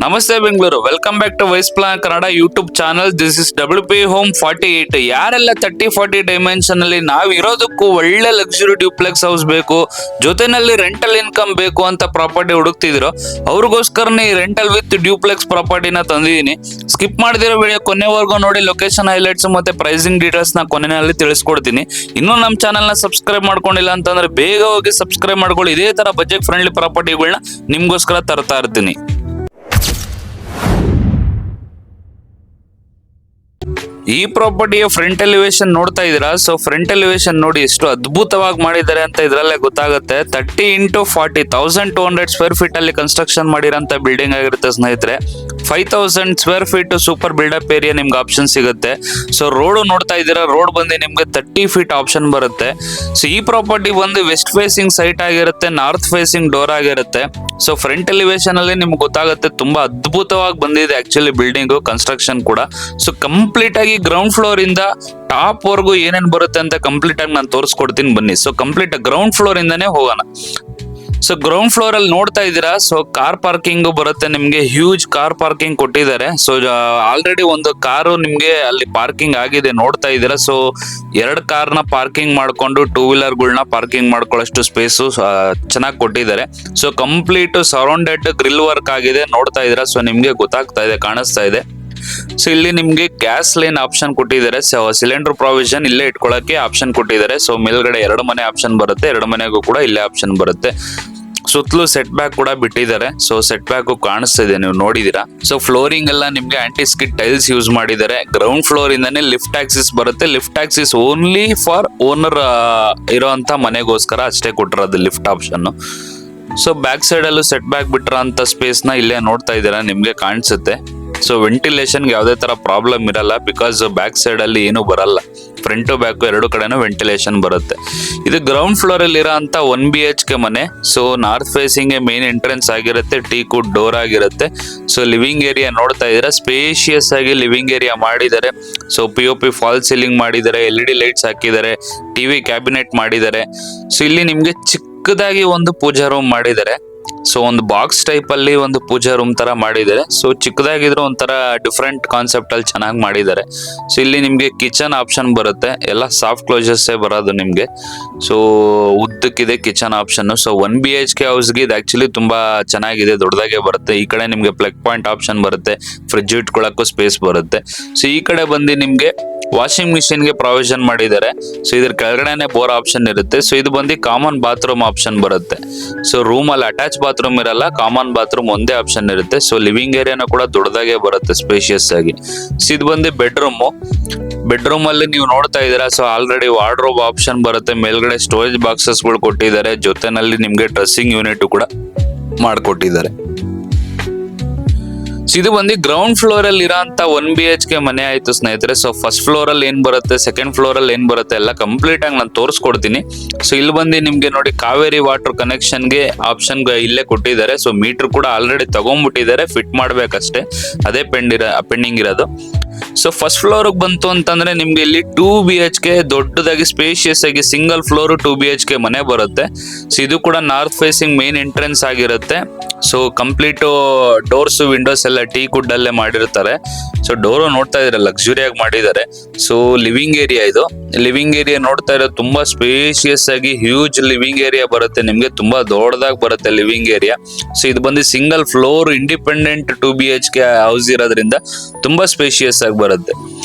ನಮಸ್ತೆ Bengaluru, welcome back to wise plan Kannada YouTube channel. This is WP home 48. ಯಾರೆಲ್ಲ 30-40 dimension ಅಲ್ಲಿ ನಾವ್ ಇರೋದಕ್ಕೂ ಒಳ್ಳೆ ಲಕ್ಸುರಿ ಡ್ಯೂಪ್ಲೆಕ್ಸ್ ಹೌಸ್ ಬೇಕು, ಜೊತೆನಲ್ಲಿ ರೆಂಟಲ್ ಇನ್ಕಮ್ ಬೇಕು ಅಂತ ಪ್ರಾಪರ್ಟಿ ಹುಡುಕ್ತಿದ್ರು, ಅವ್ರಿಗೋಸ್ಕರನೇ ಈ ರೆಂಟಲ್ ವಿತ್ ಡ್ಯೂಪ್ಲೆಕ್ಸ್ ಪ್ರಾಪರ್ಟಿನ ತಂದಿದ್ದೀನಿ. ಸ್ಕಿಪ್ ಮಾಡಿದಿರೋ ವಿಡಿಯೋ ಕೊನೆವರೆಗೂ ನೋಡಿ. ಲೊಕೇಶನ್ ಹೈಲೈಟ್ಸ್ ಮತ್ತೆ ಪ್ರೈಸಿಂಗ್ ಡೀಟೇಲ್ಸ್ ನ ಕೊನೆಯಲ್ಲಿ ತಿಳಿಸ್ಕೊಡ್ತೀನಿ. ಇನ್ನೂ ನಮ್ಮ ಚಾನಲ್ ನ ಸಬ್ಸ್ಕ್ರೈಬ್ ಮಾಡ್ಕೊಂಡಿಲ್ಲ ಅಂತಂದ್ರೆ ಬೇಗ ಹೋಗಿ ಸಬ್ಸ್ಕ್ರೈಬ್ ಮಾಡ್ಕೊಳ್ಳಿ. ಇದೇ ತರ ಬಜೆಟ್ ಫ್ರೆಂಡ್ಲಿ ಪ್ರಾಪರ್ಟಿಗಳನ್ನ ನಿಮ್ಗೋಸ್ಕರ ತರ್ತಾ ಇರ್ತೀನಿ. ಈ ಪ್ರಾಪರ್ಟಿಯ ಫ್ರಂಟ್ ಎಲಿವೇಶನ್ ನೋಡ್ತಾ ಇದೀರಾ. ಸೊ ಫ್ರಂಟ್ ಎಲಿವೇಶನ್ ನೋಡಿ ಎಷ್ಟು ಅದ್ಭುತವಾಗಿ ಮಾಡಿದ್ದಾರೆ ಅಂತ ಇದ್ರಲ್ಲೇ ಗೊತ್ತಾಗುತ್ತೆ. 30x40 1200 ಸ್ಕ್ವೇರ್ ಫೀಟ್ ಅಲ್ಲಿ ಕನ್ಸ್ಟ್ರಕ್ಷನ್ ಮಾಡಿರೋಂಥ ಬಿಲ್ಡಿಂಗ್ ಆಗಿರುತ್ತೆ ಸ್ನೇಹಿತರೆ. 5000 square feet super buildup area ನಿಮ್ಗೆ ಆಪ್ಷನ್ ಸಿಗುತ್ತೆ. ಸೊ ರೋಡ್ ನೋಡ್ತಾ ಇದ್ದೀರಾ, ರೋಡ್ ಬಂದು ನಿಮ್ಗೆ 30 ಫೀಟ್ ಆಪ್ಷನ್ ಬರುತ್ತೆ. ಸೊ ಈ ಪ್ರಾಪರ್ಟಿ ಬಂದು ವೆಸ್ಟ್ ಫೇಸಿಂಗ್ ಸೈಟ್ ಆಗಿರುತ್ತೆ, ನಾರ್ತ್ ಫೇಸಿಂಗ್ ಡೋರ್ ಆಗಿರುತ್ತೆ. ಸೊ ಫ್ರಂಟ್ ಎಲಿವೇಶನ್ ಅಲ್ಲಿ ನಿಮ್ಗೆ ಗೊತ್ತಾಗುತ್ತೆ ತುಂಬಾ ಅದ್ಭುತವಾಗಿ ಬಂದಿದೆ ಆಕ್ಚುಲಿ ಬಿಲ್ಡಿಂಗ್ ಕನ್ಸ್ಟ್ರಕ್ಷನ್ ಕೂಡ. ಸೊ ಕಂಪ್ಲೀಟ್ ಆಗಿ ಗ್ರೌಂಡ್ ಫ್ಲೋರ್ ಇಂದ ಟಾಪ್ ವರ್ಗು ಏನೇನ್ ಬರುತ್ತೆ ಅಂತ ಕಂಪ್ಲೀಟ್ ಆಗಿ ನಾನು ತೋರಿಸ್ಕೊಡ್ತೀನಿ ಬನ್ನಿ. ಸೊ ಕಂಪ್ಲೀಟ್ ಗ್ರೌಂಡ್ ಫ್ಲೋರ್ ಇಂದಾನೇ ಹೋಗೋಣ. ಸೊ ಗ್ರೌಂಡ್ ಫ್ಲೋರ್ ಅಲ್ಲಿ ನೋಡ್ತಾ ಇದ್ದೀರಾ, ಸೊ ಕಾರ್ ಪಾರ್ಕಿಂಗ್ ಬರುತ್ತೆ ನಿಮ್ಗೆ. ಹ್ಯೂಜ್ ಕಾರ್ ಪಾರ್ಕಿಂಗ್ ಕೊಟ್ಟಿದ್ದಾರೆ. ಸೊ ಆಲ್ರೆಡಿ ಒಂದು ಕಾರು ನಿಮ್ಗೆ ಅಲ್ಲಿ ಪಾರ್ಕಿಂಗ್ ಆಗಿದೆ ನೋಡ್ತಾ ಇದ್ದೀರಾ. ಸೊ 2 ಕಾರ್ನ ಪಾರ್ಕಿಂಗ್ ಮಾಡ್ಕೊಂಡು 2 ವೀಲರ್ಗಳನ್ನ ಪಾರ್ಕಿಂಗ್ ಮಾಡ್ಕೊಳ್ಳೋಷ್ಟು ಸ್ಪೇಸು ಚೆನ್ನಾಗಿ ಕೊಟ್ಟಿದ್ದಾರೆ. So complete surrounded grill work ಆಗಿದೆ ನೋಡ್ತಾ ಇದ್ದೀರಾ. ಸೊ ನಿಮ್ಗೆ ಗೊತ್ತಾಗ್ತಾ ಇದೆ, ಕಾಣಿಸ್ತಾ ಇದೆ. ಸೊ ಇಲ್ಲಿ ನಿಮ್ಗೆ ಗ್ಯಾಸ್ ಲೈನ್ ಆಪ್ಷನ್ ಕೊಟ್ಟಿದ್ದಾರೆ. ಸಿಲಿಂಡರ್ ಪ್ರಾವಿಷನ್ ಇಲ್ಲೇ ಇಟ್ಕೊಳ್ಳಕ್ಕೆ ಆಪ್ಷನ್ ಕೊಟ್ಟಿದ್ದಾರೆ. ಸೊ ಮೇಲ್ಗಡೆ 2 ಮನೆ ಆಪ್ಷನ್ ಬರುತ್ತೆ, 2 ಮನೆಗೂ ಕೂಡ ಇಲ್ಲೇ ಆಪ್ಷನ್ ಬರುತ್ತೆ. ಸುತ್ತಲೂ ಸೆಟ್ ಬ್ಯಾಕ್ ಕೂಡ ಬಿಟ್ಟಿದ್ದಾರೆ. ಸೊ ಸೆಟ್ ಬ್ಯಾಕ್ ಕಾಣಿಸ್ತಿದೆ, ನೀವು ನೋಡಿದೀರಾ. ಸೊ ಫ್ಲೋರಿಂಗ್ ಎಲ್ಲ ನಿಮ್ಗೆ ಆಂಟಿ ಸ್ಕಿಡ್ ಟೈಲ್ಸ್ ಯೂಸ್ ಮಾಡಿದ್ದಾರೆ. ಗ್ರೌಂಡ್ ಫ್ಲೋರ್ ಇಂದಾನೆ ಲಿಫ್ಟ್ ಆಕ್ಸಿಸ್ ಬರುತ್ತೆ. Lift access only for owner ಇರೋಂತ ಮನೆಗೋಸ್ಕರ ಅಷ್ಟೇ ಕೊಟ್ಟಿರೋದು lift option. So back side ಅಲ್ಲೂ ಸೆಟ್ ಬ್ಯಾಕ್ ಬಿಟ್ಟಿರೋಂಥ ಸ್ಪೇಸ್ ನ ಇಲ್ಲೇ ನೋಡ್ತಾ ಇದ್ದೀರಾ, ನಿಮ್ಗೆ ಕಾಣಿಸುತ್ತೆ. ಸೊ ವೆಂಟಿಲೇಷನ್ ಯಾವುದೇ ತರ ಪ್ರಾಬ್ಲಮ್ ಇರಲ್ಲ, ಬಿಕಾಸ್ ಬ್ಯಾಕ್ ಸೈಡ್ ಅಲ್ಲಿ ಏನು ಬರಲ್ಲ. ಫ್ರಂಟ್ ಬ್ಯಾಕ್ 2 ಕಡೆನೂ ವೆಂಟಿಲೇಷನ್ ಬರುತ್ತೆ. ಇದು ಗ್ರೌಂಡ್ ಫ್ಲೋರ್ ಅಲ್ಲಿ ಇರೋಂಥ 1 BHK ಮನೆ. So north facing main entrance ಆಗಿರುತ್ತೆ, ಟೀಕುಡ್ ಡೋರ್ ಆಗಿರುತ್ತೆ. ಸೊ ಲಿವಿಂಗ್ ಏರಿಯಾ ನೋಡ್ತಾ ಇದ್ದೀರಾ, ಸ್ಪೇಷಿಯಸ್ ಆಗಿ ಲಿವಿಂಗ್ ಏರಿಯಾ ಮಾಡಿದ್ದಾರೆ. ಸೊ POP ಫಾಲ್ ಸೀಲಿಂಗ್ ಮಾಡಿದ್ದಾರೆ, LED ಲೈಟ್ಸ್ ಹಾಕಿದ್ದಾರೆ, TV ಕ್ಯಾಬಿನೆಟ್ ಮಾಡಿದ್ದಾರೆ. ಸೊ ಇಲ್ಲಿ ನಿಮ್ಗೆ ಚಿಕ್ಕದಾಗಿ ಒಂದು ಪೂಜಾ ರೂಮ್ ಮಾಡಿದ್ದಾರೆ. ಸೊ ಒಂದು ಬಾಕ್ಸ್ ಟೈಪ್ ಅಲ್ಲಿ ಒಂದು ಪೂಜಾ ರೂಮ್ ತರ ಮಾಡಿದ್ದಾರೆ. ಸೊ ಚಿಕ್ಕದಾಗಿದ್ರು ಒಂಥರ ಡಿಫ್ರೆಂಟ್ ಕಾನ್ಸೆಪ್ಟ್ ಅಲ್ಲಿ ಚೆನ್ನಾಗಿ ಮಾಡಿದ್ದಾರೆ. ಸೊ ಇಲ್ಲಿ ನಿಮ್ಗೆ ಕಿಚನ್ ಆಪ್ಷನ್ ಬರುತ್ತೆ, ಎಲ್ಲ ಸಾಫ್ಟ್ ಕ್ಲೋಸರ್ಸ್ ಬರೋದು ನಿಮ್ಗೆ. ಸೊ ಉದ್ದಕ್ಕಿದೆ ಕಿಚನ್ ಆಪ್ಷನ್. ಸೊ 1 BHK ಹೌಸ್ಗೆ ಇದು ಆಕ್ಚುಲಿ ತುಂಬಾ ಚೆನ್ನಾಗಿದೆ, ದೊಡ್ಡದಾಗೆ ಬರುತ್ತೆ. ಈ ಕಡೆ ನಿಮ್ಗೆ ಪ್ಲಗ್ ಪಾಯಿಂಟ್ ಆಪ್ಷನ್ ಬರುತ್ತೆ, ಫ್ರಿಡ್ಜ್ ಇಟ್ಕೊಳ್ಳಕ್ಕೂ ಸ್ಪೇಸ್ ಬರುತ್ತೆ. ಸೊ ಈ ಕಡೆ ಬಂದು ನಿಮ್ಗೆ ವಾಷಿಂಗ್ ಮಿಷಿನ್ ಗೆ ಪ್ರಾವಿಷನ್ ಮಾಡಿದ್ದಾರೆ. ಸೊ ಇದ್ರ ಕೆಳಗಡೆನೆ ಬೋರ್ ಆಪ್ಷನ್ ಇರುತ್ತೆ. ಸೊ ಇದು ಬಂದು ಕಾಮನ್ ಬಾತ್ರೂಮ್ ಆಪ್ಷನ್ ಬರುತ್ತೆ. ಸೊ ರೂಮ್ ಅಲ್ಲಿ ಅಟ್ಯಾಚ್ ಬಾತ್ರೂಮ್ ಇರಲ್ಲ, ಕಾಮನ್ ಬಾತ್ರೂಮ್ ಒಂದೇ ಆಪ್ಷನ್ ಇರುತ್ತೆ. ಸೊ ಲಿವಿಂಗ್ ಏರಿಯಾನ ಕೂಡ ದೊಡ್ಡದಾಗೆ ಬರುತ್ತೆ, ಸ್ಪೇಷಿಯಸ್ ಆಗಿ. ಸೊ ಇದು ಬಂದು ಬೆಡ್ರೂಮ್ ಅಲ್ಲಿ ನೀವು ನೋಡ್ತಾ ಇದ್ದೀರಾ. ಸೊ ಆಲ್ರೆಡಿ ವಾರ್ಡ್ರೋಬ್ ಆಪ್ಷನ್ ಬರುತ್ತೆ, ಮೇಲ್ಗಡೆ ಸ್ಟೋರೇಜ್ ಬಾಕ್ಸಸ್ ಗಳು ಕೊಟ್ಟಿದ್ದಾರೆ, ಜೊತೆನಲ್ಲಿ ನಿಮ್ಗೆ ಡ್ರೆಸ್ಸಿಂಗ್ ಯೂನಿಟ್ ಕೂಡ ಮಾಡ್ಕೊಟ್ಟಿದ್ದಾರೆ. ಇದು ಬಂದು ಗ್ರೌಂಡ್ ಫ್ಲೋರ್ ಅಲ್ಲಿ ಇರೋಂತ 1 BHK ಮನೆ ಆಯ್ತು ಸ್ನೇಹಿತರೆ. ಸೊ ಫಸ್ಟ್ ಫ್ಲೋರ್ ಅಲ್ಲಿ ಏನ್ ಬರುತ್ತೆ, ಸೆಕೆಂಡ್ ಫ್ಲೋರ್ ಅಲ್ಲಿ ಏನ್ ಬರುತ್ತೆ ಎಲ್ಲ ಕಂಪ್ಲೀಟ್ ಆಗಿ ನಾನು ತೋರಿಸ್ಕೊಡ್ತೀನಿ. ಸೊ ಇಲ್ಲಿ ಬಂದು ನಿಮ್ಗೆ ನೋಡಿ ಕಾವೇರಿ ವಾಟರ್ ಕನೆಕ್ಷನ್ ಗೆ ಆಪ್ಷನ್ ಇಲ್ಲೇ ಕೊಟ್ಟಿದ್ದಾರೆ. ಸೊ ಮೀಟರ್ ಕೂಡ ಆಲ್ರೆಡಿ ತಗೊಂಡ್ಬಿಟ್ಟಿದ್ದಾರೆ, ಫಿಟ್ ಮಾಡ್ಬೇಕಷ್ಟೇ, ಅದೇ ಪೆಂಡಿಂಗ್ ಇರೋದು. ಸೊ ಫಸ್ಟ್ ಫ್ಲೋರ್ ಬಂತು ಅಂತಂದ್ರೆ ನಿಮ್ಗೆ ಇಲ್ಲಿ 2 BHK ದೊಡ್ಡದಾಗಿ ಸ್ಪೇಷಿಯಸ್ ಆಗಿ ಸಿಂಗಲ್ ಫ್ಲೋರ್ 2 BHK ಮನೆ ಬರುತ್ತೆ. ಸೊ ಇದು ಕೂಡ ನಾರ್ತ್ ಫೇಸಿಂಗ್ ಮೇನ್ ಎಂಟ್ರೆನ್ಸ್ ಆಗಿರುತ್ತೆ. ಸೊ ಕಂಪ್ಲೀಟ್ ಡೋರ್ಸ್ ವಿಂಡೋಸ್ ಎಲ್ಲ ಟೀಕುಡ್ ಅಲ್ಲೇ ಮಾಡಿರ್ತಾರೆ. ಸೊ ಡೋರ್ ನೋಡ್ತಾ ಇದ್ರೆ ಲಕ್ಸುರಿ ಆಗಿ ಮಾಡಿದ್ದಾರೆ. ಸೊ ಲಿವಿಂಗ್ ಏರಿಯಾ, ಇದು ಲಿವಿಂಗ್ ಏರಿಯಾ ನೋಡ್ತಾ ಇರೋ ತುಂಬಾ ಸ್ಪೇಷಿಯಸ್ ಆಗಿ ಹ್ಯೂಜ್ ಲಿವಿಂಗ್ ಏರಿಯಾ ಬರುತ್ತೆ ನಿಮ್ಗೆ, ತುಂಬಾ ದೊಡ್ಡದಾಗಿ ಬರುತ್ತೆ ಲಿವಿಂಗ್ ಏರಿಯಾ. ಸೊ ಇದು ಬಂದು single floor independent 2 BHK house ಇರೋದ್ರಿಂದ ತುಂಬಾ ಸ್ಪೇಷಿಯಸ್ ಆಗಿ ಬರುತ್ತೆ.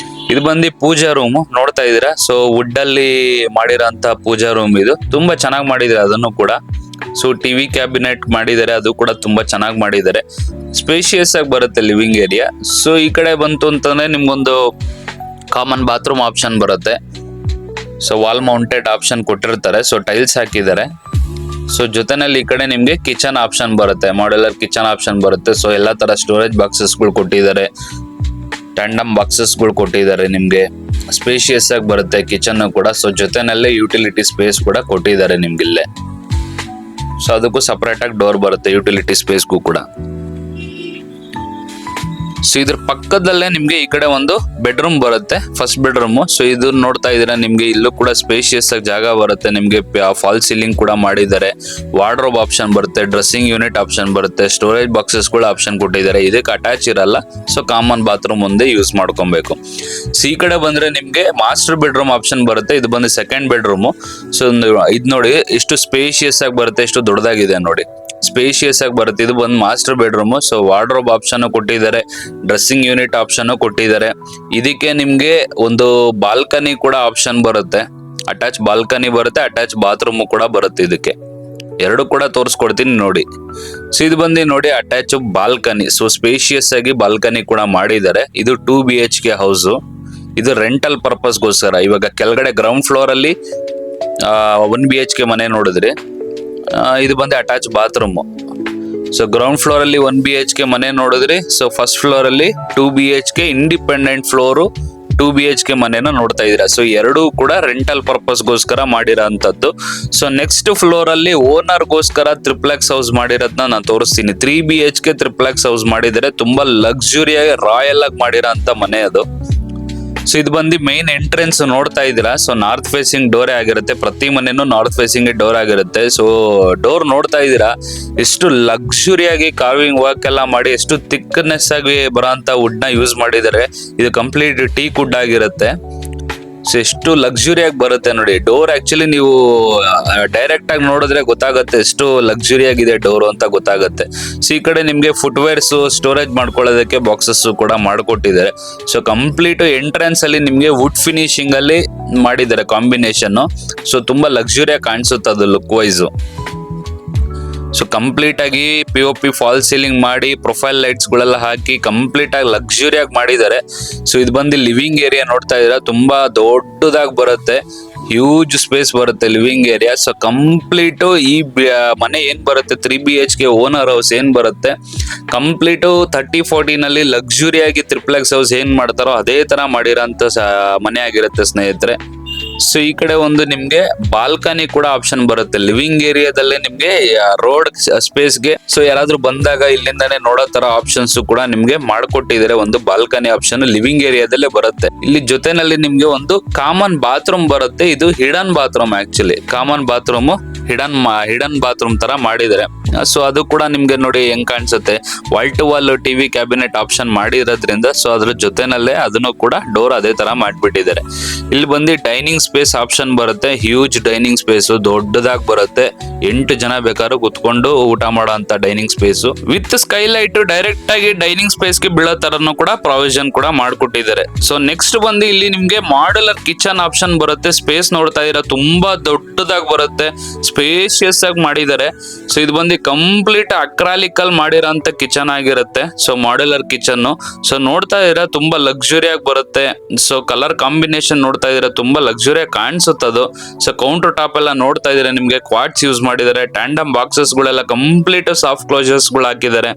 ಇದು ಬಂದು ಪೂಜಾ ರೂಮ್ ನೋಡ್ತಾ ಇದೀರಾ. ಸೊ ವುಡ್ ಅಲ್ಲಿ ಮಾಡಿರೋಂತ ಪೂಜಾ ರೂಮ್, ಇದು ತುಂಬಾ ಚೆನ್ನಾಗಿ ಮಾಡಿದ್ದಾರೆ ಅದನ್ನು ಕೂಡ. ಸೊ TV ಕ್ಯಾಬಿನೆಟ್ ಮಾಡಿದ್ದಾರೆ, ಅದು ಕೂಡ ತುಂಬಾ ಚೆನ್ನಾಗಿ ಮಾಡಿದ್ದಾರೆ, ಸ್ಪೇಷಿಯಸ್ ಆಗಿ ಬರುತ್ತೆ ಲಿವಿಂಗ್ ಏರಿಯಾ. ಸೊ ಈ ಕಡೆ ಬಂತು ಅಂತಂದ್ರೆ ನಿಮ್ಗೊಂದು ಕಾಮನ್ ಬಾತ್ರೂಮ್ ಆಪ್ಷನ್ ಬರುತ್ತೆ. ಸೊ ವಾಲ್ ಮೌಂಟೆಡ್ ಆಪ್ಷನ್ ಕೊಟ್ಟಿರ್ತಾರೆ. ಸೊ ಟೈಲ್ಸ್ ಹಾಕಿದ್ದಾರೆ. ಸೊ ಜೊತೆನಲ್ಲಿ ಈ ಕಡೆ ನಿಮ್ಗೆ ಕಿಚನ್ ಆಪ್ಷನ್ ಬರುತ್ತೆ, ಮಾಡ್ಯುಲರ್ ಕಿಚನ್ ಆಪ್ಷನ್ ಬರುತ್ತೆ. ಸೊ ಎಲ್ಲಾ ತರ ಸ್ಟೋರೇಜ್ ಬಾಕ್ಸಸ್ ಗಳು ಕೊಟ್ಟಿದ್ದಾರೆ, ಟ್ಯಾಂಡಮ್ ಬಾಕ್ಸಸ್ ಗಳು ಕೊಟ್ಟಿದ್ದಾರೆ ನಿಮ್ಗೆ, ಸ್ಪೇಷಿಯಸ್ ಆಗಿ ಬರುತ್ತೆ ಕಿಚನ್ ಕೂಡ. ಸೊ ಜೊತೆನಲ್ಲೇ ಯುಟಿಲಿಟಿ ಸ್ಪೇಸ್ ಕೂಡ ಕೊಟ್ಟಿದ್ದಾರೆ ನಿಮ್ಗಿಲ್ಲೇ. ಸೊ ಅದಕ್ಕೂ ಸಪರೇಟ್ ಆಗಿ ಡೋರ್ ಬರುತ್ತೆ ಯುಟಿಲಿಟಿ ಸ್ಪೇಸ್ಗೂ ಕೂಡ. ಸೊ ಇದ್ರ ಪಕ್ಕದಲ್ಲೇ ನಿಮ್ಗೆ ಈ ಕಡೆ ಒಂದು ಬೆಡ್ರೂಮ್ ಬರುತ್ತೆ, ಫಸ್ಟ್ ಬೆಡ್ರೂಮ್. ಸೊ ಇದು ನೋಡ್ತಾ ಇದೀರಾ, ನಿಮ್ಗೆ ಇಲ್ಲೂ ಕೂಡ ಸ್ಪೇಷಿಯಸ್ ಆಗಿ ಜಾಗ ಬರುತ್ತೆ. ನಿಮ್ಗೆ ಫಾಲ್ ಸೀಲಿಂಗ್ ಕೂಡ ಮಾಡಿದ್ದಾರೆ, ವಾರ್ಡ್ರೋಬ್ ಆಪ್ಷನ್ ಬರುತ್ತೆ, ಡ್ರೆಸ್ಸಿಂಗ್ ಯೂನಿಟ್ ಆಪ್ಷನ್ ಬರುತ್ತೆ, ಸ್ಟೋರೇಜ್ ಬಾಕ್ಸಸ್ ಕೂಡ ಆಪ್ಷನ್ ಕೊಟ್ಟಿದ್ದಾರೆ. ಇದಕ್ಕೆ ಅಟ್ಯಾಚ್ ಇರಲ್ಲ, ಸೊ ಕಾಮನ್ ಬಾತ್ರೂಮ್ ಮುಂದೆ ಯೂಸ್ ಮಾಡ್ಕೊಬೇಕು. ಸೊ ಈ ಕಡೆ ಬಂದ್ರೆ ನಿಮ್ಗೆ ಮಾಸ್ಟರ್ ಬೆಡ್ರೂಮ್ ಆಪ್ಷನ್ ಬರುತ್ತೆ. ಇದು ಬಂದು ಸೆಕೆಂಡ್ ಬೆಡ್ರೂಮ್. ಸೊ ಇದು ನೋಡಿ ಎಷ್ಟು ಸ್ಪೇಷಿಯಸ್ ಆಗಿ ಬರುತ್ತೆ, ಎಷ್ಟು ದೊಡ್ಡದಾಗಿದೆ ನೋಡಿ, ಸ್ಪೇಷಿಯಸ್ ಆಗಿ ಬರುತ್ತೆ. ಇದು ಬಂದು master bedroom. So wardrobe option ಕೊಟ್ಟಿದ್ದಾರೆ, ಡ್ರೆಸ್ಸಿಂಗ್ ಯೂನಿಟ್ ಆಪ್ಷನ್ ಕೊಟ್ಟಿದ್ದಾರೆ. ಇದಕ್ಕೆ ನಿಮ್ಗೆ ಒಂದು ಬಾಲ್ಕನಿ ಕೂಡ ಆಪ್ಷನ್ ಬರುತ್ತೆ, ಅಟ್ಯಾಚ್ ಬಾಲ್ಕನಿ ಬರುತ್ತೆ, ಅಟ್ಯಾಚ್ ಬಾತ್ರೂಮ್ ಕೂಡ ಬರುತ್ತೆ. ಇದಕ್ಕೆ ಎರಡು ಕೂಡ ತೋರಿಸ್ಕೊಡ್ತೀನಿ ನೋಡಿ. ಸೊ ಇದು ಬಂದು ನೋಡಿ ಅಟ್ಯಾಚ್ ಬಾಲ್ಕನಿ. ಸೊ ಸ್ಪೇಷಿಯಸ್ ಆಗಿ ಬಾಲ್ಕನಿ ಕೂಡ ಮಾಡಿದ್ದಾರೆ. ಇದು 2 BHK ಹೌಸ್. ಇದು ರೆಂಟಲ್ ಪರ್ಪಸ್ಗೋಸ್ಕರ. ಇವಾಗ ಕೆಳಗಡೆ ಗ್ರೌಂಡ್ ಫ್ಲೋರ್ ಅಲ್ಲಿ 1 BHK ಮನೆ ನೋಡಿದ್ರಿ, ಇದು ಬಂದು attach bathroom. So ground floor ಅಲ್ಲಿ 1 BHK ಮನೆ ನೋಡಿದ್ರಿ. ಸೊ ಫಸ್ಟ್ ಫ್ಲೋರ್ ಅಲ್ಲಿ 2 BHK ಇಂಡಿಪೆಂಡೆಂಟ್ ಫ್ಲೋರು 2 BHK ಮನೆನ ನೋಡ್ತಾ ಇದೀರಾ. ಸೊ ಎರಡೂ ಕೂಡ ರೆಂಟಲ್ ಪರ್ಪಸ್ಗೋಸ್ಕರ ಮಾಡಿರೋ ಅಂತದ್ದು. ಸೊ ನೆಕ್ಸ್ಟ್ ಫ್ಲೋರ್ ಅಲ್ಲಿ ಓನರ್ಗೋಸ್ಕರ ಟ್ರಿಪ್ಲೆಕ್ಸ್ ಹೌಸ್ ಮಾಡಿರೋದನ್ನ ನಾನು ತೋರಿಸ್ತೀನಿ. 3 BHK ಟ್ರಿಪ್ಲೆಕ್ಸ್ ಹೌಸ್ ಮಾಡಿದರೆ ತುಂಬಾ ಲಕ್ಸುರಿಯಾಗಿ ರಾಯಲ್ ಆಗಿ ಮಾಡಿರೋ ಅಂತ ಮನೆ ಅದು. ಸೊ ಇದು ಬಂದು ಮೇನ್ ಎಂಟ್ರೆನ್ಸ್ ನೋಡ್ತಾ ಇದ್ದೀರಾ. ಸೊ ನಾರ್ತ್ ಫೇಸಿಂಗ್ ಡೋರೇ ಆಗಿರುತ್ತೆ, ಪ್ರತಿ ಮನೆನೂ ನಾರ್ತ್ ಫೇಸಿಂಗ್ ಡೋರ್ ಆಗಿರುತ್ತೆ. ಸೊ ಡೋರ್ ನೋಡ್ತಾ ಇದ್ದೀರಾ, ಎಷ್ಟು ಲಕ್ಸುರಿಯಾಗಿ ಕಾರ್ವಿಂಗ್ ವರ್ಕ್ ಎಲ್ಲ ಮಾಡಿ, ಎಷ್ಟು ಥಿಕ್ನೆಸ್ ಆಗಿ ಬರೋಂಥ ವುಡ್ ನ ಯೂಸ್ ಮಾಡಿದ್ದಾರೆ. ಇದು ಕಂಪ್ಲೀಟ್ ಟೀಕ್ ವುಡ್ ಆಗಿರುತ್ತೆ. ಸೊ ಎಷ್ಟು ಲಕ್ಸುರಿಯಾಗಿ ಬರುತ್ತೆ ನೋಡಿ ಡೋರ್. ಆಕ್ಚುಲಿ ನೀವು ಡೈರೆಕ್ಟ್ ಆಗಿ ನೋಡಿದ್ರೆ ಗೊತ್ತಾಗುತ್ತೆ ಎಷ್ಟು ಲಕ್ಸುರಿ ಆಗಿದೆ ಡೋರ್ ಅಂತ ಗೊತ್ತಾಗುತ್ತೆ. ಸೊ ಈ ಕಡೆ ನಿಮ್ಗೆ ಫುಟ್ವೇರ್ಸ್ ಸ್ಟೋರೇಜ್ ಮಾಡ್ಕೊಳ್ಳೋದಕ್ಕೆ ಬಾಕ್ಸಸ್ ಕೂಡ ಮಾಡಿಕೊಟ್ಟಿದ್ದಾರೆ. ಸೊ ಕಂಪ್ಲೀಟ್ ಎಂಟ್ರೆನ್ಸ್ ಅಲ್ಲಿ ನಿಮ್ಗೆ ವುಡ್ ಫಿನಿಶಿಂಗ್ ಅಲ್ಲಿ ಮಾಡಿದ್ದಾರೆ ಕಾಂಬಿನೇಷನ್. ಸೊ ತುಂಬಾ ಲಕ್ಸುರಿಯಾಗಿ ಕಾಣಿಸುತ್ತೆ ಅದು ಲುಕ್ ವೈಸ್. ಸೊ ಕಂಪ್ಲೀಟ್ ಆಗಿ POP ಫಾಲ್ ಸೀಲಿಂಗ್ ಮಾಡಿ ಪ್ರೊಫೈಲ್ ಲೈಟ್ಸ್ ಗಳೆಲ್ಲ ಹಾಕಿ ಕಂಪ್ಲೀಟ್ ಆಗಿ ಲಕ್ಸುರಿಯಾಗಿ ಮಾಡಿದ್ದಾರೆ. ಸೊ ಇದು ಬಂದು ಲಿವಿಂಗ್ ಏರಿಯಾ ನೋಡ್ತಾ ಇದ್ದೀರಾ, ತುಂಬಾ ದೊಡ್ಡದಾಗಿ ಬರುತ್ತೆ, ಹ್ಯೂಜ್ ಸ್ಪೇಸ್ ಬರುತ್ತೆ ಲಿವಿಂಗ್ ಏರಿಯಾ. ಸೊ ಕಂಪ್ಲೀಟ್ ಈ ಮನೆ ಏನ್ ಬರುತ್ತೆ 3 BHK ಓನರ್ ಹೌಸ್ ಏನ್ ಬರುತ್ತೆ, ಕಂಪ್ಲೀಟ್ 30-40 ನಲ್ಲಿ ಲಕ್ಸುರಿಯಾಗಿ ಟ್ರಿಪ್ಲೆಕ್ಸ್ ಹೌಸ್ ಏನ್ ಮಾಡ್ತಾರೋ ಅದೇ ತರ ಮಾಡಿರೋಂಥ ಮನೆ ಆಗಿರುತ್ತೆ ಸ್ನೇಹಿತರೆ. ಸೊ ಈ ಕಡೆ ಒಂದು ನಿಮ್ಗೆ ಬಾಲ್ಕನಿ ಕೂಡ ಆಪ್ಷನ್ ಬರುತ್ತೆ ಲಿವಿಂಗ್ ಏರಿಯಾದಲ್ಲೇ ನಿಮ್ಗೆ ರೋಡ್ ಸ್ಪೇಸ್ಗೆ. ಸೊ ಯಾರಾದ್ರೂ ಬಂದಾಗ ಇಲ್ಲಿಂದಾನೇ ನೋಡೋ ತರ ಆಪ್ಷನ್ಸ್ ಕೂಡ ನಿಮ್ಗೆ ಮಾಡ್ಕೊಟ್ಟಿದ್ದಾರೆ. ಒಂದು ಬಾಲ್ಕನಿ ಆಪ್ಷನ್ ಲಿವಿಂಗ್ ಏರಿಯಾದಲ್ಲೇ ಬರುತ್ತೆ. ಇಲ್ಲಿ ಜೊತೆನಲ್ಲಿ ನಿಮ್ಗೆ ಒಂದು ಕಾಮನ್ ಬಾತ್ರೂಮ್ ಬರುತ್ತೆ. ಇದು hidden bathroom, actually common bathroom hidden bathroom ತರ ಮಾಡಿದ್ದಾರೆ. ಸೊ ಅದು ಕೂಡ ನಿಮ್ಗೆ ನೋಡಿ ಹೆಂಗ್ ಕಾಣಿಸುತ್ತೆ, wall to wall TV cabinet option ಮಾಡಿರೋದ್ರಿಂದ. ಸೊ ಅದ್ರ ಜೊತೆನಲ್ಲೇ ಅದನ್ನು ಕೂಡ ಡೋರ್ ಅದೇ ತರ ಮಾಡ್ಬಿಟ್ಟಿದ್ದಾರೆ. ಇಲ್ಲಿ ಬಂದು ಡೈನಿಂಗ್ ಸ್ಪೇಸ್ ಆಪ್ಷನ್ ಬರುತ್ತೆ, ಹ್ಯೂಜ್ ಡೈನಿಂಗ್ ಸ್ಪೇಸ್ ದೊಡ್ಡದಾಗಿ ಬರುತ್ತೆ. 8 ಜನ ಬೇಕಾದ್ರೂ ಕುತ್ಕೊಂಡು ಊಟ ಮಾಡೋ ಅಂತ dining space with skylight direct ಆಗಿ ಡೈನಿಂಗ್ ಸ್ಪೇಸ್ ಗೆ ಬೀಳೋ ತರನು ಕೂಡ ಪ್ರಾವಿಷನ್ ಕೂಡ ಮಾಡ್ಕೊಟ್ಟಿದ್ದಾರೆ. ಸೊ ನೆಕ್ಸ್ಟ್ ಬಂದು ಇಲ್ಲಿ ನಿಮ್ಗೆ ಮಾಡ್ಯುಲರ್ ಕಿಚನ್ ಆಪ್ಷನ್ ಬರುತ್ತೆ. ಸ್ಪೇಸ್ ನೋಡ್ತಾ ಇದೀರಾ, ತುಂಬಾ ದೊಡ್ಡದಾಗಿ ಬರುತ್ತೆ, ಸ್ಪೇಷಿಯಸ್ ಆಗಿ ಮಾಡಿದ್ದಾರೆ. ಸೊ ಇದು ಬಂದು ಕಂಪ್ಲೀಟ್ ಅಕ್ರಾಲಿಕಲ್ ಮಾಡಿರೋಂಥ ಕಿಚನ್ ಆಗಿರುತ್ತೆ. So modular kitchen. ಸೊ ನೋಡ್ತಾ ಇದೀರಾ ತುಂಬಾ ಲಕ್ಸುರಿ ಆಗಿ ಬರುತ್ತೆ. ಸೊ ಕಲರ್ ಕಾಂಬಿನೇಷನ್ ನೋಡ್ತಾ ಇದೀರಾ ತುಂಬಾ ಲಕ್ಸುರಿ ಆಗಿ ಕಾಣಿಸುತ್ತದು. ಸೊ ಕೌಂಟರ್ ಟಾಪ್ ಎಲ್ಲ ನೋಡ್ತಾ ಇದೀರಾ ನಿಮ್ಗೆ ಕ್ವಾಡ್ಸ್ ಯೂಸ್ ಮಾಡಿದ್ದಾರೆ. ಟ್ಯಾಂಡಮ್ ಬಾಕ್ಸಸ್ ಗಳೆಲ್ಲ ಕಂಪ್ಲೀಟ್ ಸಾಫ್ಟ್ ಕ್ಲೋಸರ್ಸ್ ಗಳು ಹಾಕಿದ್ದಾರೆ.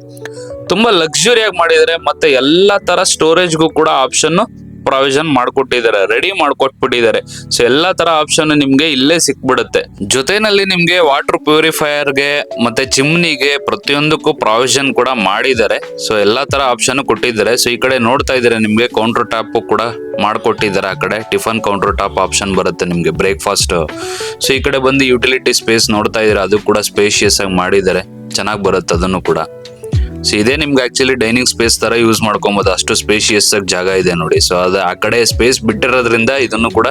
ತುಂಬಾ ಲಕ್ಸುರಿ ಆಗಿ ಮಾಡಿದ್ದಾರೆ. ಮತ್ತೆ ಎಲ್ಲಾ ತರ ಸ್ಟೋರೇಜ್ಗೂ ಕೂಡ ಆಪ್ಷನ್ ಪ್ರಾವಿಷನ್ ಮಾಡ್ಕೊಟ್ಟಿದ್ದಾರೆ, ರೆಡಿ ಮಾಡ್ಕೊಟ್ಬಿಟ್ಟಿದ್ದಾರೆ. ಸೊ ಎಲ್ಲಾ ತರ ಆಪ್ಷನ್ ನಿಮ್ಗೆ ಇಲ್ಲೇ ಸಿಕ್ಬಿಡುತ್ತೆ. ಜೊತೆನಲ್ಲಿ ನಿಮ್ಗೆ ವಾಟರ್ ಪ್ಯೂರಿಫೈಯರ್ಗೆ ಮತ್ತೆ ಚಿಮ್ನಿಗೆ ಪ್ರತಿಯೊಂದಕ್ಕೂ ಪ್ರಾವಿಷನ್ ಕೂಡ ಮಾಡಿದ್ದಾರೆ. ಸೊ ಎಲ್ಲಾ ತರ ಆಪ್ಷನ್ ಕೊಟ್ಟಿದ್ದಾರೆ. ಸೊ ಈ ಕಡೆ ನೋಡ್ತಾ ಇದ್ದಾರೆ ನಿಮ್ಗೆ ಕೌಂಟರ್ ಟಾಪ್ ಕೂಡ ಮಾಡ್ಕೊಟ್ಟಿದ್ದಾರೆ. ಆ ಕಡೆ ಟಿಫನ್ ಕೌಂಟರ್ ಟಾಪ್ ಆಪ್ಷನ್ ಬರುತ್ತೆ ನಿಮ್ಗೆ, ಬ್ರೇಕ್ಫಾಸ್ಟ್. ಸೊ ಈ ಕಡೆ ಬಂದು ಯುಟಿಲಿಟಿ ಸ್ಪೇಸ್ ನೋಡ್ತಾ ಇದ್ದೀರಾ, ಅದು ಕೂಡ ಸ್ಪೇಷಿಯಸ್ ಆಗಿ ಮಾಡಿದ್ದಾರೆ, ಚೆನ್ನಾಗಿ ಬರುತ್ತೆ ಅದನ್ನು ಕೂಡ. ಸೊ ಇದೇ ನಿಮ್ಗೆ ಆಕ್ಚುಲಿ ಡೈನಿಂಗ್ ಸ್ಪೇಸ್ ತರ ಯೂಸ್ ಮಾಡ್ಕೊಬಹುದು, ಅಷ್ಟು ಸ್ಪೇಷಿಯಸ್ ಆಗಿ ಜಾಗ ಇದೆ ನೋಡಿ. ಸೊ ಅದು ಆ ಕಡೆ ಸ್ಪೇಸ್ ಬಿಟ್ಟಿರೋದ್ರಿಂದ ಇದನ್ನು ಕೂಡ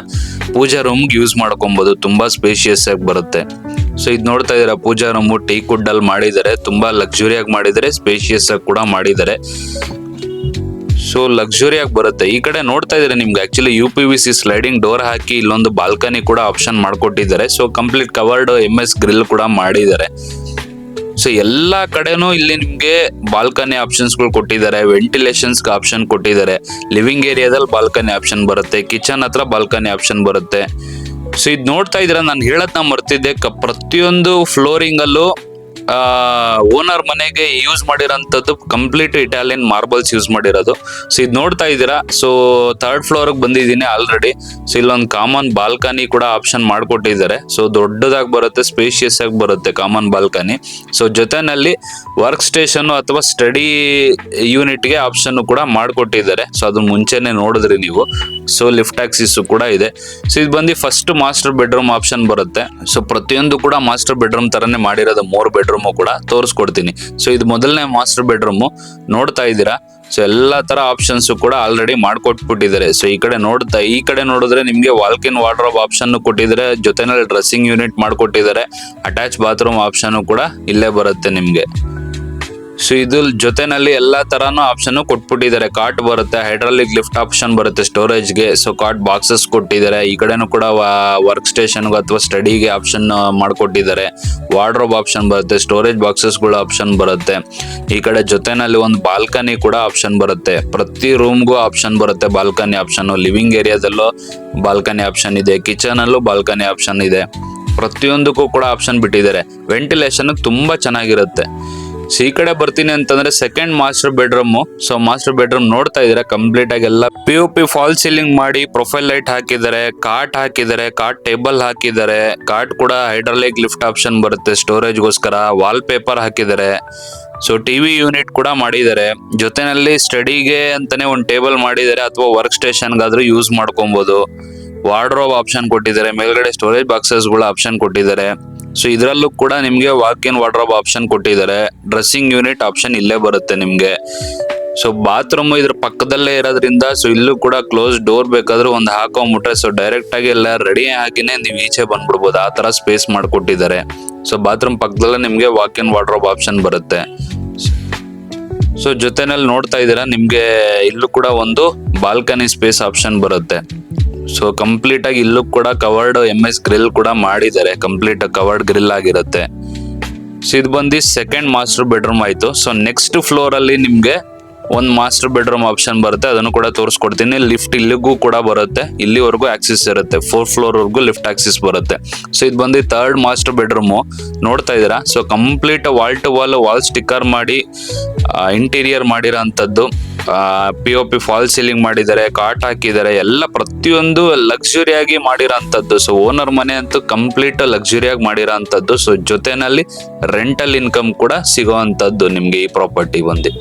ಪೂಜಾ ರೂಮ್ಗೆ ಯೂಸ್ ಮಾಡ್ಕೊಬಹುದು, ತುಂಬಾ ಸ್ಪೇಷಿಯಸ್ ಆಗಿ ಬರುತ್ತೆ. ಸೊ ಇದು ನೋಡ್ತಾ ಇದೀರಾ ಪೂಜಾ ರೂಮ್ ಟೀಕ್ ವುಡ್ ಅಲ್ಲಿ ಮಾಡಿದ್ದಾರೆ, ತುಂಬಾ ಲಕ್ಸುರಿ ಆಗಿ ಮಾಡಿದ್ದಾರೆ, ಸ್ಪೇಷಿಯಸ್ ಆಗಿ ಕೂಡ ಮಾಡಿದ್ದಾರೆ. ಸೊ ಲಕ್ಸುರಿ ಆಗಿ ಬರುತ್ತೆ. ಈ ಕಡೆ ನೋಡ್ತಾ ಇದ್ರೆ ನಿಮ್ಗೆ ಆಕ್ಚುಲಿ UPVC ಸ್ಲೈಡಿಂಗ್ ಡೋರ್ ಹಾಕಿ ಇಲ್ಲೊಂದು ಬಾಲ್ಕನಿ ಕೂಡ ಆಪ್ಷನ್ ಮಾಡ್ಕೊಟ್ಟಿದ್ದಾರೆ. So complete covered MS grill ಕೂಡ ಮಾಡಿದ್ದಾರೆ. ಸೊ ಎಲ್ಲಾ ಕಡೆನೂ ಇಲ್ಲಿ ನಿಮ್ಗೆ ಬಾಲ್ಕನಿ ಆಪ್ಷನ್ಸ್ ಗಳು ಕೊಟ್ಟಿದ್ದಾರೆ, ವೆಂಟಿಲೇಷನ್ಸ್ ಆಪ್ಷನ್ ಕೊಟ್ಟಿದ್ದಾರೆ. ಲಿವಿಂಗ್ ಏರಿಯಾದಲ್ಲಿ ಬಾಲ್ಕನಿ ಆಪ್ಷನ್ ಬರುತ್ತೆ, ಕಿಚನ್ ಹತ್ರ ಬಾಲ್ಕನಿ ಆಪ್ಷನ್ ಬರುತ್ತೆ. ಸೊ ಇದು ನೋಡ್ತಾ ಇದ್ರ ನಾನು ಹೇಳತ್ನ ಮರ್ತಿದ್ದೆ, ಪ್ರತಿಯೊಂದು ಫ್ಲೋರಿಂಗ್ ಅಲ್ಲೂ ಓನರ್ ಮನೆಗೆ ಯೂಸ್ ಮಾಡಿರೋಂಥದ್ದು ಕಂಪ್ಲೀಟ್ ಇಟಾಲಿಯನ್ ಮಾರ್ಬಲ್ಸ್ ಯೂಸ್ ಮಾಡಿರೋದು. ಸೊ ಇದು ನೋಡ್ತಾ ಇದ್ದೀರಾ. ಸೊ 3rd ಫ್ಲೋರ್ ಬಂದಿದ್ದೀನಿ ಆಲ್ರೆಡಿ. ಸೊ ಇಲ್ಲೊಂದು ಕಾಮನ್ ಬಾಲ್ಕನಿ ಕೂಡ ಆಪ್ಷನ್ ಮಾಡ್ಕೊಟ್ಟಿದ್ದಾರೆ. ಸೊ ದೊಡ್ಡದಾಗಿ ಬರುತ್ತೆ, ಸ್ಪೇಷಿಯಸ್ ಆಗಿ ಬರುತ್ತೆ ಕಾಮನ್ ಬಾಲ್ಕನಿ. ಸೊ ಜೊತೆನಲ್ಲಿ ವರ್ಕ್ ಸ್ಟೇಷನ್ ಅಥವಾ ಸ್ಟಡಿ ಯೂನಿಟ್ಗೆ ಆಪ್ಷನ್ ಕೂಡ ಮಾಡ್ಕೊಟ್ಟಿದ್ದಾರೆ. ಸೊ ಅದು ಮುಂಚೆನೆ ನೋಡಿದ್ರಿ ನೀವು. ಸೊ ಲಿಫ್ಟ್ ಆಕ್ಸಿಸ್ ಕೂಡ ಇದೆ. ಸೊ ಇದು ಬಂದು ಫಸ್ಟ್ ಮಾಸ್ಟರ್ ಬೆಡ್ರೂಮ್ ಆಪ್ಷನ್ ಬರುತ್ತೆ. ಸೊ ಪ್ರತಿಯೊಂದು ಕೂಡ ಮಾಸ್ಟರ್ ಬೆಡ್ರೂಮ್ ತರನೇ ಮಾಡಿರೋದು. 3 ಬೆಡ್ರೂಮ್ ಕೂಡ ತೋರಿಸ್ಕೊಡ್ತೀನಿ. ಸೊ ಇದು ಮೊದಲನೇ ಮಾಸ್ಟರ್ ಬೆಡ್ರೂಮ್ ನೋಡ್ತಾ ಇದ್ದೀರಾ. ಸೊ ಎಲ್ಲಾ ತರ ಆಪ್ಷನ್ಸ್ ಕೂಡ ಆಲ್ರೆಡಿ ಮಾಡ್ಕೊಟ್ಬಿಟ್ಟಿದ್ದಾರೆ. ಸೊ ಈ ಕಡೆ ನೋಡಿದ್ರೆ ನಿಮ್ಗೆ ವಾಲ್ಕ್ ಇನ್ ವಾರ್ಡ್ರೋಬ್ ಆಪ್ಷನ್ ಕೊಟ್ಟಿದ್ದಾರೆ. ಜೊತೆನಲ್ಲಿ ಡ್ರೆಸ್ಸಿಂಗ್ ಯೂನಿಟ್ ಮಾಡ್ಕೊಟ್ಟಿದ್ದಾರೆ. ಅಟ್ಯಾಚ್ ಬಾತ್ರೂಮ್ ಆಪ್ಷನ್ ಕೂಡ ಇಲ್ಲೇ ಬರುತ್ತೆ ನಿಮ್ಗೆ. ಸೊ ಇದು ಜೊತೆನಲ್ಲಿ ಎಲ್ಲಾ ತರಾನು ಆಪ್ಷನ್ ಕೊಟ್ಬಿಟ್ಟಿದ್ದಾರೆ. ಕಾಟ್ ಬರುತ್ತೆ, ಹೈಡ್ರಾಲಿಕ್ ಲಿಫ್ಟ್ ಆಪ್ಷನ್ ಬರುತ್ತೆ ಸ್ಟೋರೇಜ್ಗೆ. ಸೊ ಕಾಟ್ ಬಾಕ್ಸಸ್ ಕೊಟ್ಟಿದ್ದಾರೆ. ಈ ಕಡೆನೂ ಕೂಡ ವರ್ಕ್ ಸ್ಟೇಷನ್ಗೆ ಅಥವಾ ಸ್ಟಡಿಗೆ ಆಪ್ಷನ್ ಮಾಡ್ಕೊಟ್ಟಿದ್ದಾರೆ. ವಾರ್ಡ್ರೋಬ್ ಆಪ್ಷನ್ ಬರುತ್ತೆ, ಸ್ಟೋರೇಜ್ ಬಾಕ್ಸಸ್ಗಳು ಆಪ್ಷನ್ ಬರುತ್ತೆ. ಈ ಕಡೆ ಜೊತೆನಲ್ಲಿ ಒಂದು ಬಾಲ್ಕನಿ ಕೂಡ ಆಪ್ಷನ್ ಬರುತ್ತೆ. ಪ್ರತಿ ರೂಮ್ಗೂ ಆಪ್ಷನ್ ಬರುತ್ತೆ ಬಾಲ್ಕನಿ ಆಪ್ಷನ್. ಲಿವಿಂಗ್ ಏರಿಯಾದಲ್ಲೂ ಬಾಲ್ಕನಿ ಆಪ್ಷನ್ ಇದೆ, ಕಿಚನ್ ಅಲ್ಲೂ ಬಾಲ್ಕನಿ ಆಪ್ಷನ್ ಇದೆ. ಪ್ರತಿಯೊಂದಕ್ಕೂ ಕೂಡ ಆಪ್ಷನ್ ಬಿಟ್ಟಿದ್ದಾರೆ. ವೆಂಟಿಲೇಷನ್ ತುಂಬಾ ಚೆನ್ನಾಗಿರುತ್ತೆ. ಸೊ ಈ ಕಡೆ ಬರ್ತೀನಿ ಅಂತಂದ್ರೆ second master bedroom. So master bedroom ನೋಡ್ತಾ ಇದ್ರೆ ಕಂಪ್ಲೀಟ್ ಆಗಿ ಎಲ್ಲ POP ಫಾಲ್ ಸೀಲಿಂಗ್ ಮಾಡಿ ಪ್ರೊಫೈಲ್ ಲೈಟ್ ಹಾಕಿದ್ದಾರೆ, ಕಾಟ್ ಹಾಕಿದ್ದಾರೆ, ಕಾಟ್ ಟೇಬಲ್ ಹಾಕಿದ್ದಾರೆ. ಕಾಟ್ ಕೂಡ ಹೈಡ್ರಾಲಿಕ್ ಲಿಫ್ಟ್ ಆಪ್ಷನ್ ಬರುತ್ತೆ ಸ್ಟೋರೇಜ್ಗೋಸ್ಕರ. ವಾಲ್ ಪೇಪರ್ ಹಾಕಿದ್ದಾರೆ. ಸೊ ಟಿವಿ ಯೂನಿಟ್ ಕೂಡ ಮಾಡಿದ್ದಾರೆ. ಜೊತೆನಲ್ಲಿ ಸ್ಟಡಿಗೆ ಅಂತಾನೆ ಒಂದು ಟೇಬಲ್ ಮಾಡಿದ್ದಾರೆ, ಅಥವಾ ವರ್ಕ್ ಸ್ಟೇಷನ್ಗಾದ್ರೂ ಯೂಸ್ ಮಾಡ್ಕೊಬಹುದು. ವಾರ್ಡ್ರೋಬ್ ಆಪ್ಷನ್ ಕೊಟ್ಟಿದ್ದಾರೆ. ಮೇಲ್ಗಡೆ ಸ್ಟೋರೇಜ್ ಬಾಕ್ಸಸ್ ಗಳು ಆಪ್ಷನ್ ಕೊಟ್ಟಿದ್ದಾರೆ. ಸೊ ಇದರಲ್ಲೂ ಕೂಡ ನಿಮ್ಗೆ ವಾಕ್ ಇನ್ ವಾರ್ಡ್ರೋಬ್ ಆಪ್ಷನ್ ಕೊಟ್ಟಿದ್ದಾರೆ. ಡ್ರೆಸ್ಸಿಂಗ್ ಯೂನಿಟ್ ಆಪ್ಷನ್ ಇಲ್ಲೇ ಬರುತ್ತೆ ನಿಮ್ಗೆ. ಸೊ ಬಾತ್ರೂಮ್ ಇದ್ರ ಪಕ್ಕದಲ್ಲೇ ಇರೋದ್ರಿಂದ ಸೊ ಇಲ್ಲೂ ಕೂಡ ಕ್ಲೋಸ್ ಡೋರ್ ಬೇಕಾದ್ರೂ ಒಂದು ಹಾಕೊಂಡ್ಬಿಟ್ರೆ ಸೊ ಡೈರೆಕ್ಟ್ ಆಗಿ ಎಲ್ಲ ರೆಡಿ ಆಗಿನೇ ನೀವು ಈಚೆ ಬಂದ್ಬಿಡ್ಬೋದು. ಆ ತರ ಸ್ಪೇಸ್ ಮಾಡ್ಕೊಟ್ಟಿದ್ದಾರೆ. ಸೊ ಬಾತ್ರೂಮ್ ಪಕ್ಕದಲ್ಲೇ ನಿಮ್ಗೆ ವಾಕ್ ಇನ್ ವಾರ್ಡ್ರೋಬ್ ಆಪ್ಷನ್ ಬರುತ್ತೆ. ಸೊ ಜೊತೆನಲ್ಲಿ ನೋಡ್ತಾ ಇದ್ದೀರಾ ನಿಮ್ಗೆ ಇಲ್ಲೂ ಕೂಡ ಒಂದು ಬಾಲ್ಕನಿ ಸ್ಪೇಸ್ ಆಪ್ಷನ್ ಬರುತ್ತೆ. ಸೊ ಕಂಪ್ಲೀಟ್ ಆಗಿ ಇಲ್ಲೂ ಕೂಡ ಕವರ್ಡ್ MS ಗ್ರಿಲ್ ಕೂಡ ಮಾಡಿದ್ದಾರೆ. ಕಂಪ್ಲೀಟ್ ಕವರ್ಡ್ ಗ್ರಿಲ್ ಆಗಿರುತ್ತೆ. ಸೊ ಇದು ಬಂದು ಸೆಕೆಂಡ್ ಮಾಸ್ಟರ್ ಬೆಡ್ರೂಮ್ ಆಯ್ತು. ಸೊ ನೆಕ್ಸ್ಟ್ ಫ್ಲೋರ್ ಅಲ್ಲಿ ನಿಮ್ಗೆ ಒಂದು ಮಾಸ್ಟರ್ ಬೆಡ್ರೂಮ್ ಆಪ್ಷನ್ ಬರುತ್ತೆ. ಅದನ್ನು ಕೂಡ ತೋರಿಸ್ಕೊಡ್ತೀನಿ. ಲಿಫ್ಟ್ ಇಲ್ಲಿಗೂ ಕೂಡ ಬರುತ್ತೆ. ಇಲ್ಲಿವರೆಗೂ ಆಕ್ಸಿಸ್ ಇರುತ್ತೆ. 4th ಫ್ಲೋರ್ ವರೆಗೂ ಲಿಫ್ಟ್ ಆಕ್ಸಿಸ್ ಬರುತ್ತೆ. ಸೊ ಇದು ಬಂದು 3rd ಮಾಸ್ಟರ್ ಬೆಡ್ರೂಮ್ ನೋಡ್ತಾ ಇದ್ದೀರಾ. So complete wall to wall sticker ಮಾಡಿ ಇಂಟೀರಿಯರ್ ಮಾಡಿರೋ ಅಂಥದ್ದು. POP ಫಾಲ್ ಸೀಲಿಂಗ್ ಮಾಡಿದ್ದಾರೆ, ಕಾಟ್ ಹಾಕಿದ್ದಾರೆ. ಎಲ್ಲ ಪ್ರತಿಯೊಂದು ಲಕ್ಸುರಿಯಾಗಿ ಮಾಡಿರೋ ಅಂಥದ್ದು. ಸೊ ಓನರ್ ಮನೆ ಅಂತೂ ಕಂಪ್ಲೀಟ್ ಲಕ್ಸುರಿಯಾಗಿ ಮಾಡಿರೋ ಅಂಥದ್ದು. ಸೊ ಜೊತೆನಲ್ಲಿ ರೆಂಟಲ್ ಇನ್ಕಮ್ ಕೂಡ ಸಿಗೋವಂಥದ್ದು ನಿಮ್ಗೆ ಈ ಪ್ರಾಪರ್ಟಿ ಬಂದು.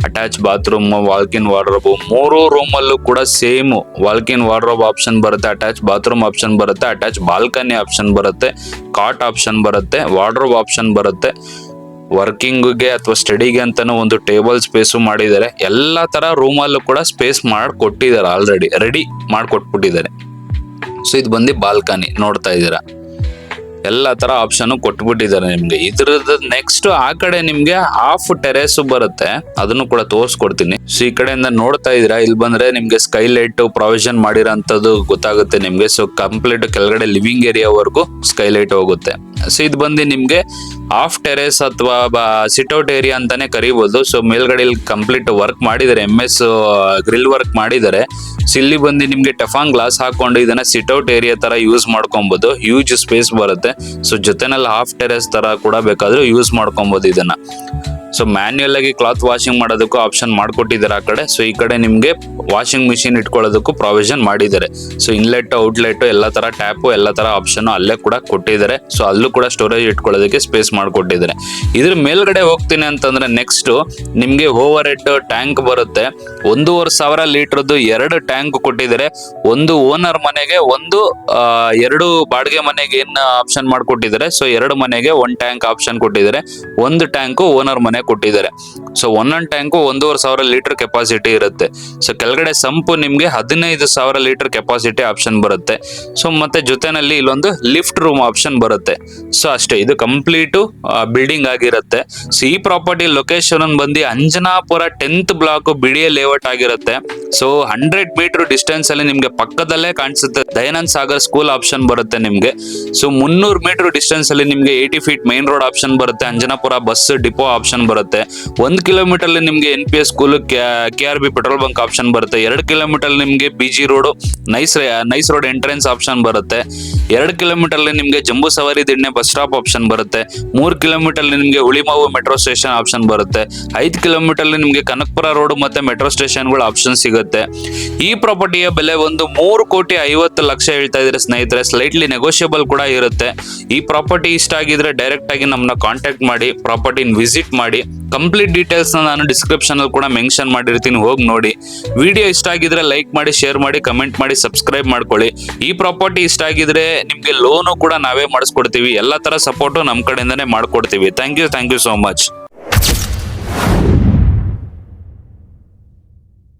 ಅಟ್ಯಾಚ್ ಬಾತ್ರೂಮ್, ವಾಲ್ಕ್ ಇನ್ ವಾರ್ಡ್ರೋಬ್, 3 ರೂಮ್ ಅಲ್ಲೂ ಕೂಡ ಸೇಮ್ ವಾಲ್ಕ್ ಇನ್ ವಾರ್ಡ್ರೋಬ್ ಆಪ್ಷನ್ ಬರುತ್ತೆ, ಅಟ್ಯಾಚ್ ಬಾತ್ರೂಮ್ ಆಪ್ಷನ್ ಬರುತ್ತೆ, ಅಟ್ಯಾಚ್ ಬಾಲ್ಕನಿ ಆಪ್ಷನ್ ಬರುತ್ತೆ, ಕಾಟ್ ಆಪ್ಷನ್ ಬರುತ್ತೆ, ವಾರ್ಡ್ರೋಬ್ ಆಪ್ಷನ್ ಬರುತ್ತೆ. ವರ್ಕಿಂಗ್ಗೆ ಅಥವಾ ಸ್ಟಡಿಗೆ ಅಂತಾನು ಒಂದು ಟೇಬಲ್ ಸ್ಪೇಸು ಮಾಡಿದ್ದಾರೆ. ಎಲ್ಲಾ ತರ ರೂಮ್ ಅಲ್ಲೂ ಕೂಡ ಸ್ಪೇಸ್ ಮಾಡಿಕೊಟ್ಟಿದ್ದಾರೆ. Already ready ಮಾಡ್ಕೊಟ್ಬಿಟ್ಟಿದ್ದಾರೆ. ಸೊ ಇದು ಬಂದು ಬಾಲ್ಕನಿ ನೋಡ್ತಾ ಇದ್ದೀರಾ. ಎಲ್ಲಾ ತರ ಆಪ್ಷನ್ ಕೊಟ್ಬಿಟ್ಟಿದ್ದಾರೆ ನಿಮ್ಗೆ. ಇದ್ರದ್ದು ನೆಕ್ಸ್ಟ್ ಆ ಕಡೆ ನಿಮ್ಗೆ ಹಾಫ್ ಟೆರೇಸ್ ಬರುತ್ತೆ. ಅದನ್ನು ಕೂಡ ತೋರಿಸ್ಕೊಡ್ತೀನಿ. ಸೊ ಈ ಕಡೆಯಿಂದ ನೋಡ್ತಾ ಇದ್ದೀರಾ. ಇಲ್ಲಿ ಬಂದ್ರೆ ನಿಮ್ಗೆ ಸ್ಕೈ ಲೈಟ್ ಪ್ರಾವಿಷನ್ ಮಾಡಿರೋಂಥದ್ದು ಗೊತ್ತಾಗುತ್ತೆ ನಿಮ್ಗೆ. ಸೊ ಕಂಪ್ಲೀಟ್ ಕೆಳಗಡೆ ಲಿವಿಂಗ್ ಏರಿಯಾವರೆಗೂ ಸ್ಕೈ ಲೈಟ್ ಹೋಗುತ್ತೆ. ಸೊ ಇದು ಬಂದು ನಿಮ್ಗೆ ಹಾಫ್ ಟೆರೇಸ್ ಅಥವಾ ಸಿಟ್ಔಟ್ ಏರಿಯಾ ಅಂತಾನೆ ಕರಿಬಹುದು. ಸೊ ಮೇಲ್ಗಡೆ ಇಲ್ಲಿ ಕಂಪ್ಲೀಟ್ ವರ್ಕ್ ಮಾಡಿದ್ದಾರೆ, MS ಗ್ರಿಲ್ ವರ್ಕ್ ಮಾಡಿದ್ದಾರೆ. ಸೊ ಇಲ್ಲಿ ಬಂದು ನಿಮ್ಗೆ ಟೆಫಾನ್ ಗ್ಲಾಸ್ ಹಾಕೊಂಡು ಇದನ್ನ ಸಿಟ್ಔಟ್ ಏರಿಯಾ ತರ ಯೂಸ್ ಮಾಡ್ಕೊಬಹುದು. ಹ್ಯೂಜ್ ಸ್ಪೇಸ್ ಬರುತ್ತೆ. ಸೊ ಜೊತೆನಲ್ಲಿ ಹಾಫ್ ಟೆರೇಸ್ ತರ ಕೂಡ ಬೇಕಾದ್ರೂ ಯೂಸ್ ಮಾಡ್ಕೊಬಹುದು ಇದನ್ನ. ಸೊ ಮ್ಯಾನ್ಯುಯಲ್ ಆಗಿ ಕ್ಲಾತ್ ವಾಷಿಂಗ್ ಮಾಡೋದಕ್ಕೂ ಆಪ್ಷನ್ ಮಾಡ್ಕೊಟ್ಟಿದ್ದಾರೆ ಆ ಕಡೆ. ಸೊ ಈ ಕಡೆ ನಿಮ್ಗೆ ವಾಷಿಂಗ್ ಮಿಷಿನ್ ಇಟ್ಕೊಳ್ಳೋದಕ್ಕೂ ಪ್ರಾವಿಷನ್ ಮಾಡಿದ್ದಾರೆ. ಸೊ ಇನ್ಲೆಟ್ ಔಟ್ಲೆಟ್ ಎಲ್ಲ ತರ ಟ್ಯಾಪು ಎಲ್ಲ ತರ ಆಪ್ಷನ್ ಅಲ್ಲೇ ಕೂಡ ಕೊಟ್ಟಿದ್ದಾರೆ. ಸೊ ಅಲ್ಲೂ ಕೂಡ ಸ್ಟೋರೇಜ್ ಇಟ್ಕೊಳ್ಳೋದಕ್ಕೆ ಸ್ಪೇಸ್ ಮಾಡ್ಕೊಟ್ಟಿದ್ದಾರೆ. ಇದ್ರ ಮೇಲ್ಗಡೆ ಹೋಗ್ತೀನಿ ಅಂತಂದ್ರೆ ನೆಕ್ಸ್ಟ್ ನಿಮ್ಗೆ ಓವರ್ ಹೆಡ್ ಟ್ಯಾಂಕ್ ಬರುತ್ತೆ. 1,500 ಲೀಟರ್ದು 2 ಟ್ಯಾಂಕ್ ಕೊಟ್ಟಿದ್ದಾರೆ. ಒಂದು ಓನರ್ ಮನೆಗೆ, ಒಂದು 2 ಬಾಡಿಗೆ ಮನೆಗೆ ಏನ್ ಆಪ್ಷನ್ ಮಾಡ್ಕೊಟ್ಟಿದ್ದಾರೆ. ಸೊ 2 ಮನೆಗೆ 1 ಟ್ಯಾಂಕ್ ಆಪ್ಷನ್ ಕೊಟ್ಟಿದ್ದಾರೆ. 1 ಟ್ಯಾಂಕ್ ಓನರ್ ಮನೆ ಕೊಟ್ಟಿದ್ದಾರೆ. ಸೊ ಒಂದೊಂದು ಟ್ಯಾಂಕು 1,500 ಲೀಟರ್ ಕೆಪಾಸಿಟಿ ಇರುತ್ತೆ. ಸೊ ಕೆಳಗಡೆ ಸಂಪು ನಿಮ್ಗೆ 15,000 ಲೀಟರ್ ಕೆಪಾಸಿಟಿ ಆಪ್ಷನ್ ಬರುತ್ತೆ. ಸೊ ಮತ್ತೆ ಜೊತೆನಲ್ಲಿ ಇಲ್ಲೊಂದು ಲಿಫ್ಟ್ ರೂಮ್ ಆಪ್ಷನ್ ಬರುತ್ತೆ. ಸೊ ಅಷ್ಟೇ, ಇದು ಕಂಪ್ಲೀಟ್ ಬಿಲ್ಡಿಂಗ್ ಆಗಿರುತ್ತೆ. ಸೊ ಈ ಪ್ರಾಪರ್ಟಿ ಲೊಕೇಶನ್ ಬಂದು Anjanapura 10th block BDA layout ಆಗಿರುತ್ತೆ. ಸೊ 100 ಮೀಟರ್ ಡಿಸ್ಟೆನ್ಸ್ ಅಲ್ಲಿ ನಿಮ್ಗೆ ಪಕ್ಕದಲ್ಲೇ ಕಾಣಿಸುತ್ತೆ ದಯಾನಂದ್ ಸಾಗರ್ ಸ್ಕೂಲ್ ಆಪ್ಷನ್ ಬರುತ್ತೆ ನಿಮ್ಗೆ. ಸೊ 300 ಮೀಟರ್ ಡಿಸ್ಟೆನ್ಸ್ ಅಲ್ಲಿ ನಿಮ್ಗೆ 80 ಫೀಟ್ ಮೈನ್ ರೋಡ್ ಆಪ್ಷನ್ ಬರುತ್ತೆ. ಅಂಜನಾಪುರ ಬಸ್ ಡಿಪೋ ಆಪ್ಷನ್ ಬರುತ್ತೆ. 1 ಕಿಲೋಮೀಟರ್ ಅಲ್ಲಿ ನಿಮ್ಗೆ NPS school, KRB petrol bunk option ಬರುತ್ತೆ. 2 ಕಿಲೋಮೀಟರ್ ನಿಮ್ಗೆ BG road, nice road entrance option ಬರುತ್ತೆ. 2 ಕಿಲೋಮೀಟರ್ ಅಲ್ಲಿ ನಿಮ್ಗೆ ಜಂಬೂ ಸವಾರಿ ದಿಣ್ಣೆ ಬಸ್ ಸ್ಟಾಪ್ ಆಪ್ಷನ್ ಬರುತ್ತೆ. 3 ಕಿಲೋಮೀಟರ್ ಅಲ್ಲಿ ನಿಮ್ಗೆ ಹುಳಿಮಾವು ಮೆಟ್ರೋ ಸ್ಟೇಷನ್ ಆಪ್ಷನ್ ಬರುತ್ತೆ. 5 ಕಿಲೋಮೀಟರ್ ಅಲ್ಲಿ ನಿಮ್ಗೆ ಕನಕಪುರ ರೋಡ್ ಮತ್ತೆ ಮೆಟ್ರೋ ಸ್ಟೇಷನ್ಗಳ ಆಪ್ಷನ್ ಸಿಗುತ್ತೆ. ಈ ಪ್ರಾಪರ್ಟಿಯ ಬೆಲೆ ಒಂದು 3,50,00,000 ಹೇಳ್ತಾ ಇದ್ರೆ ಸ್ನೇಹಿತರೆ, ಸ್ಲೈಟ್ಲಿ ನೆಗೋಷಿಯಬಲ್ ಕೂಡ ಇರುತ್ತೆ. ಈ ಪ್ರಾಪರ್ಟಿ ಇಷ್ಟ ಆಗಿದ್ರೆ ಡೈರೆಕ್ಟ್ ಆಗಿ ನಮ್ಮನ್ನ ಕಾಂಟ್ಯಾಕ್ಟ್ ಮಾಡಿ, ಪ್ರಾಪರ್ಟಿನ ವಿಸಿಟ್ ಮಾಡಿ. ಕಂಪ್ಲೀಟ್ ಡೀಟೇಲ್ಸ್ ನಾನು ಡಿಸ್ಕ್ರಿಪ್ಷನ್ ಅಲ್ಲಿ ಕೂಡ ಮೆನ್ಷನ್ ಮಾಡಿರ್ತೀನಿ, ಹೋಗಿ ನೋಡಿ. ವಿಡಿಯೋ ಇಷ್ಟ ಆಗಿದ್ರೆ ಲೈಕ್ ಮಾಡಿ, ಶೇರ್ ಮಾಡಿ, ಕಮೆಂಟ್ ಮಾಡಿ, ಸಬ್ಸ್ಕ್ರೈಬ್ ಮಾಡ್ಕೊಳ್ಳಿ. ಈ ಪ್ರಾಪರ್ಟಿ ಇಷ್ಟ ಆಗಿದ್ರೆ ನಿಮ್ಗೆ ಲೋನು ಕೂಡ ನಾವೇ ಮಾಡಿಸ್ಕೊಡ್ತೀವಿ. ಎಲ್ಲ ತರ ಸಪೋರ್ಟು ನಮ್ಮ ಕಡೆಯಿಂದಾನೇ ಮಾಡ್ಕೊಡ್ತೀವಿ. Thank you so much.